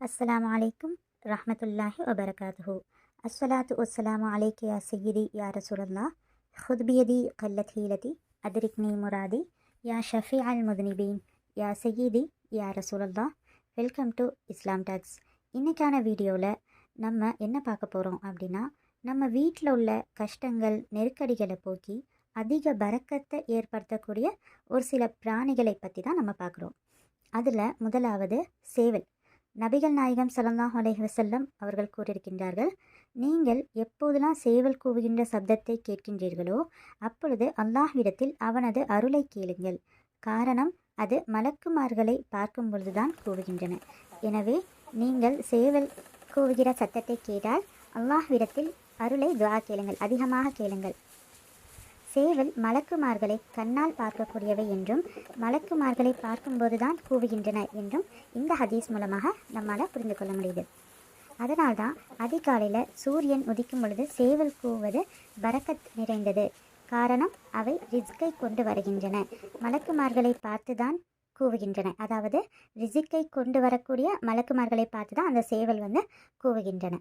अस्सलामु अलैकुम रहमतुल्लाहि व बरकातुहू। अस्सलातु वस्सलामु अलैका या सय्यदी या रसूलल्लाह खुद बियदी क़ल्लत हीलती अदरिकनी मुरादी या ஷஃபீஅல் முதுனிபீன் யா சய்யிதி யா ரசூலல்லாஹ். Welcome to Islam talks. இன்றைக்கான வீடியோவில் நம்ம என்ன பார்க்க போகிறோம் அப்படின்னா, நம்ம வீட்டில் உள்ள கஷ்டங்கள் நெருக்கடிகளை போக்கி அதிக பரக்கத்தை ஏற்படுத்தக்கூடிய ஒரு சில பிராணிகளை பற்றி தான் நம்ம பார்க்குறோம். அதில் முதலாவது சேவல். நபிகள் நாயகம் ஸல்லல்லாஹு அலைஹி வஸல்லம் அவர்கள் கூறியிருக்கின்றார்கள், நீங்கள் எப்போதெல்லாம் சேவல் கூவுகின்ற சப்தத்தை கேட்கின்றீர்களோ அப்பொழுது அல்லாஹ்விடத்தில் அவனது அருளை கேளுங்கள். காரணம், அது மலக்குமார்களை பார்க்கும் பொழுதுதான் கூவுகின்றன. எனவே நீங்கள் சேவல் கூவுகிற சத்தத்தை கேட்டால் அல்லாஹ்விடத்தில் அருளை துஆ கேளுங்கள், அதிகமாக கேளுங்கள். சேவல் மலக்குமார்களை கண்ணால் பார்க்கக்கூடியவை என்றும் மலக்குமார்களை பார்க்கும்போது தான் கூவுகின்றன என்றும் இந்த ஹதீஸ் மூலமாக நம்மால் புரிந்து கொள்ள முடியுது. அதனால்தான் அதிகாலையில் சூரியன் உதிக்கும் பொழுது சேவல் கூவுவது பரக்கத் நிறைந்தது. காரணம், அவை ரிஸ்கை கொண்டு வருகின்றன. மலக்குமார்களை பார்த்து தான் கூவுகின்றன. அதாவது ரிசிக்கை கொண்டு வரக்கூடிய மலக்குமார்களை பார்த்து தான் அந்த சேவல் கூவுகின்றன.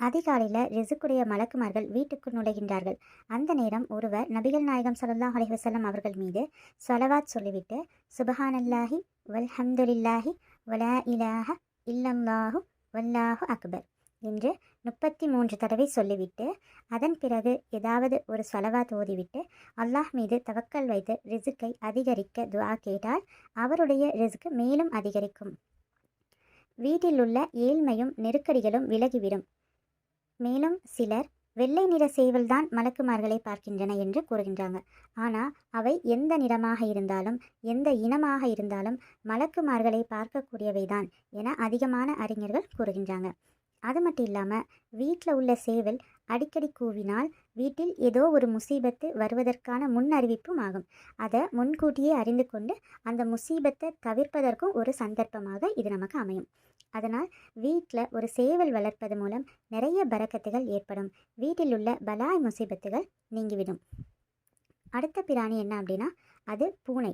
அதிகாலையில் ரிசுக்குடைய மலக்குமார்கள் வீட்டுக்குள் நுழைகின்றார்கள். அந்த நேரம் ஒருவர் நபிகள் நாயகம் ஸல்லல்லாஹு அலைஹி வஸல்லம் அவர்கள் மீது ஸலவாத் சொல்லிவிட்டு சுப்ஹானல்லாஹி வல்ஹம்துலில்லாஹி வலா இலாஹ இல்லல்லாஹு வல்லாஹு அக்பர் என்று 33 தடவை சொல்லிவிட்டு அதன் பிறகு ஏதாவது ஒரு ஸலவாத் ஓதிவிட்டு அல்லாஹ் மீது தவக்கல் வைத்து ரிசுக்கை அதிகரிக்க துஆ கேட்டால் அவருடைய ரிசுக்கு மேலும் அதிகரிக்கும். வீட்டில் உள்ள ஏழ்மையும் நெருக்கடிகளும் விலகிவிடும். மேலும் சிலர் வெள்ளை நிற சேவல் தான் மலக்குமார்களை பார்க்கின்றன என்று கூறுகின்றாங்க. ஆனால் அவை எந்த நிறமாக இருந்தாலும் எந்த இனமாக இருந்தாலும் மலக்குமார்களை பார்க்கக்கூடியவை தான் என அதிகமான அறிஞர்கள் கூறுகின்றாங்க. அது மட்டும் இல்லாமல் வீட்டில் உள்ள சேவல் அடிக்கடி கூவினால் வீட்டில் ஏதோ ஒரு முசீபத்து வருவதற்கான முன் அறிவிப்பும் ஆகும். அதை முன்கூட்டியே அறிந்து கொண்டு அந்த முசீபத்தை தவிர்ப்பதற்கும் ஒரு சந்தர்ப்பமாக இது நமக்கு அமையும். அதனால் வீட்டில் ஒரு சேவல் வளர்ப்பது மூலம் நிறைய பரக்கத்துகள் ஏற்படும். வீட்டில் உள்ள பலாய் முசீபத்துகள் நீங்கிவிடும். அடுத்த பிராணி என்ன அப்படின்னா, அது பூனை.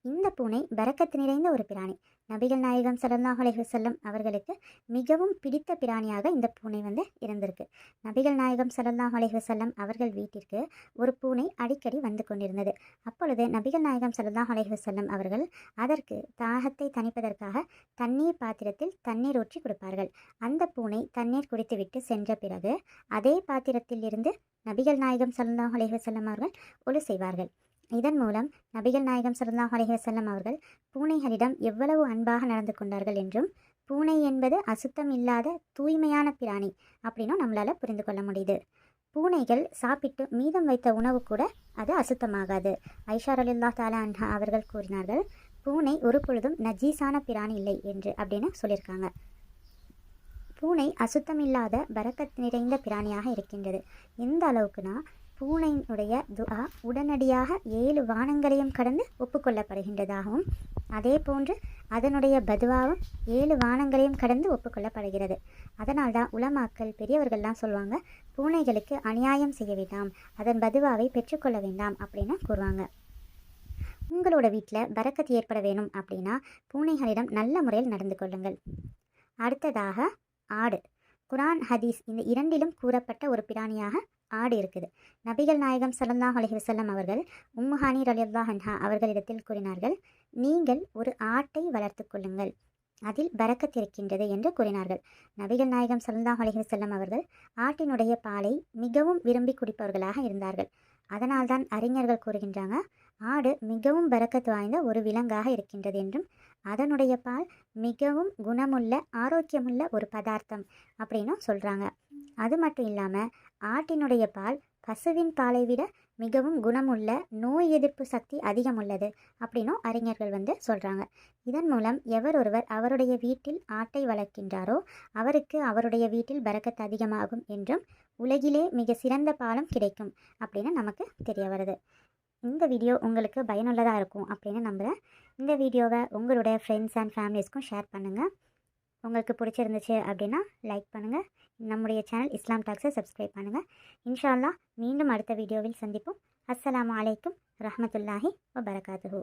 இந்த பூனை பரக்கத்து நிறைந்த ஒரு பிராணி. நபிகள் நாயகம் ஸல்லல்லாஹு அலைஹி வஸல்லம் அவர்களுக்கு மிகவும் பிடித்த பிராணியாக இந்த பூனை இருந்திருக்கு. நபிகள் நாயகம் ஸல்லல்லாஹு அலைஹி வஸல்லம் அவர்கள் வீட்டிற்கு ஒரு பூனை அடிக்கடி வந்து கொண்டிருந்தது. அப்பொழுது நபிகள் நாயகம் ஸல்லல்லாஹு அலைஹி வஸல்லம் அவர்கள் அதற்கு தாகத்தை தணிப்பதற்காக தண்ணீர் பாத்திரத்தில் தண்ணீர் ஊற்றி கொடுப்பார்கள். அந்த பூனை தண்ணீர் குடித்துவிட்டு சென்ற பிறகு அதே பாத்திரத்தில் இருந்து நபிகள் நாயகம் ஸல்லல்லாஹு அலைஹி வஸல்லம் அவர்கள் ஒலு செய்வார்கள். இதன் மூலம் நபிகள் நாயகம் ஸல்லல்லாஹு அலைஹி வஸல்லம் அவர்கள் பூனைகளிடம் எவ்வளவு அன்பாக நடந்து கொண்டார்கள் என்றும், பூனை என்பது அசுத்தம் இல்லாத தூய்மையான பிராணி அப்படின்னும் நம்மளால் புரிந்து கொள்ள முடியுது. பூனைகள் சாப்பிட்டு மீதம் வைத்த உணவு கூட அது அசுத்தமாகாது. ஐஷா ரலியல்லாஹு தஆலா அன்ஹா அவர்கள் கூறினார்கள், பூனை ஒரு பொழுதும் நஜீஸான பிராணி இல்லை என்று அப்படின்னு சொல்லியிருக்காங்க. பூனை அசுத்தம் இல்லாத பரக்கத் நிறைந்த பிராணியாக இருக்கின்றது. எந்த அளவுக்குனா, பூனையினுடைய துஆ உடனடியாக 7 வானங்களையும் கடந்து ஒப்புக்கொள்ளப்படுகின்றதாகவும், அதே போன்று அதனுடைய பதுவாவும் 7 வானங்களையும் கடந்து ஒப்புக்கொள்ளப்படுகிறது. அதனால்தான் உலமாக்கள் பெரியவர்கள்லாம் சொல்லுவாங்க, பூனைகளுக்கு அநியாயம் செய்ய வேண்டாம், அதன் பதுவாவை பெற்றுக்கொள்ள வேண்டாம் அப்படின்னு கூறுவாங்க. உங்களோட வீட்டில் பரக்கத் ஏற்பட வேணும் அப்படின்னா பூனைகளிடம் நல்ல முறையில் நடந்து கொள்ளுங்கள். அடுத்ததாக ஆடு. குர்ஆன் ஹதீஸ் இந்த இரண்டிலும் கூறப்பட்ட ஒரு பிராணியாக ஆடு இருக்குது. நபிகள் நாயகம் ஸல்லல்லாஹு அலைஹி வஸல்லம் அவர்கள் உம்மு ஹானி ரலியல்லாஹு அன்ஹா அவர்களிடத்தில் கூறினார்கள், நீங்கள் ஒரு ஆட்டை வளர்த்து கொள்ளுங்கள், அதில் பரக்கத் இருக்கின்றது என்று கூறினார்கள். நபிகள் நாயகம் ஸல்லல்லாஹு அலைஹி வஸல்லம் அவர்கள் ஆட்டினுடைய பாலை மிகவும் விரும்பி குடிப்பவர்களாக இருந்தார்கள். அதனால்தான் அறிஞர்கள் கூறுகின்றாங்க, ஆடு மிகவும் பரக்கத் வாய்ந்த ஒரு விலங்காக இருக்கின்றது என்றும், அதனுடைய பால் மிகவும் குணமுள்ள ஆரோக்கியமுள்ள ஒரு பதார்த்தம் அப்படின்னும் சொல்கிறாங்க. அது மட்டும் இல்லாமல் ஆட்டினுடைய பால் பசுவின் பாலை விட மிகவும் குணமுள்ள நோய் எதிர்ப்பு சக்தி அதிகமுள்ளது அப்படின்னும் அறிஞர்கள் சொல்கிறாங்க. இதன் மூலம் எவர் ஒருவர் அவருடைய வீட்டில் ஆட்டை வளர்க்கின்றாரோ அவருக்கு அவருடைய வீட்டில் பரக்கத் அதிகமாகும் என்றும், உலகிலே மிக சிறந்த பாலும் கிடைக்கும் அப்படின்னு நமக்கு தெரிய வருது. இந்த வீடியோ உங்களுக்கு பயனுள்ளதாக இருக்கும் அப்படின்னு நம்புகிறேன். இந்த வீடியோவை உங்களுடைய ஃப்ரெண்ட்ஸ் அண்ட் ஃபேமிலிஸ்க்கும் ஷேர் பண்ணுங்கள். உங்களுக்கு பிடிச்சிருந்துச்சு அப்படின்னா லைக் பண்ணுங்கள். நம்முடைய சேனல் இஸ்லாம் டாக்ஸை சப்ஸ்கிரைப் பண்ணுங்கள். இன்ஷா அல்லாஹ் மீண்டும் அடுத்த வீடியோவில் சந்திப்போம். அஸ்ஸலாமு அலைக்கும் ரஹ்மத்துல்லாஹி வ பரகாத்துஹு.